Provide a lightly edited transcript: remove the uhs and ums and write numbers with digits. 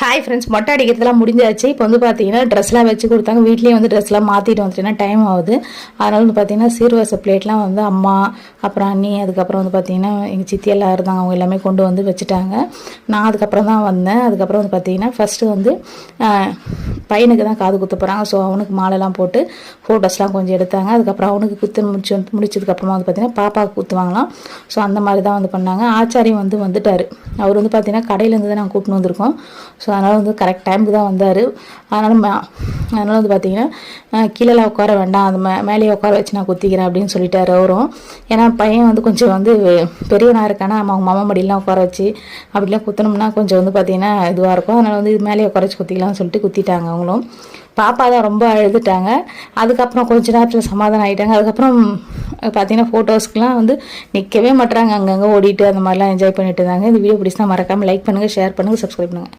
Hi friends, மொட்டை அடிக்கிறதுலாம் முடிஞ்சாச்சு. இப்போ வந்து பார்த்தீங்கன்னா ட்ரெஸ்லாம் வச்சு கொடுத்தாங்க. வீட்லேயே வந்து ட்ரெஸ்லாம் மாற்றிட்டு வந்துட்டேன்னா டைம் ஆகுது. அதனால் வந்து பார்த்தீங்கன்னா சீர்வரிசை பிளேட்லாம் வந்து அம்மா, அப்புறம் அண்ணி, அதுக்கப்புறம் வந்து பார்த்தீங்கன்னா எங்கள் சித்தி எல்லாம் இருந்தாங்க. அவங்க எல்லாமே கொண்டு வந்து வச்சுட்டாங்க. நான் அதுக்கப்புறம் தான் வந்தேன். அதுக்கப்புறம் வந்து பார்த்தீங்கன்னா ஃபஸ்ட்டு வந்து பையனுக்கு தான் காது குத்த போகிறாங்க. ஸோ அவனுக்கு மாலைலாம் போட்டு ஃபோட்டோஸ்லாம் கொஞ்சம் எடுத்தாங்க. அதுக்கப்புறம் அவனுக்கு குத்து முடிச்சதுக்கப்புறமா வந்து பார்த்தீங்கன்னா பாப்பாவுக்கு குத்துவாங்களாம். ஸோ அந்த மாதிரி தான் வந்து பண்ணாங்க. ஆச்சாரியம் வந்துட்டார். அவர் வந்து பார்த்தீங்கன்னா கடையிலேருந்து தான் நாங்கள் கூப்பிட்டு வந்திருக்கோம். ஸோ அதனால் வந்து கரெக்ட் டைமுக்கு தான் வந்தார். அதனால் வந்து பார்த்தீங்கன்னா கீழே உட்கார வேண்டாம், அது மேலேயே உட்கார வச்சு நான் குத்திக்கிறேன் அப்படின்னு சொல்லிட்டாரு அவரும். ஏன்னா பையன் வந்து கொஞ்சம் வந்து பெரியவனாக இருக்கானா, அவங்க மாமா மடியெலாம் உட்கார வச்சு அப்படிலாம் குத்தணும்னா கொஞ்சம் வந்து பார்த்தீங்கன்னா இதுவாக இருக்கும். அதனால் வந்து இது மேலேயே உட்கார வச்சு குத்திக்கலாம்னு சொல்லிட்டு குத்திட்டாங்க அவங்களும். பாப்பா தான் ரொம்ப அழுதுட்டாங்க. அதுக்கப்புறம் கொஞ்ச நேரத்தில் சமாதானம் ஆகிட்டாங்க. அதுக்கப்புறம் பார்த்தீங்கன்னா ஃபோட்டோஸ்க்குலாம் வந்து நிற்கவே மாட்டுறாங்க, அங்கங்கே ஓடிட்டு அந்த மாதிரிலாம் என்ஜாய் பண்ணிட்டு இருந்தாங்க. இந்த வீடியோ பிடிச்சா மறக்காமல் லைக் பண்ணுங்கள், ஷேர் பண்ணுங்கள், சப்ஸ்கிரைப் பண்ணுங்கள்.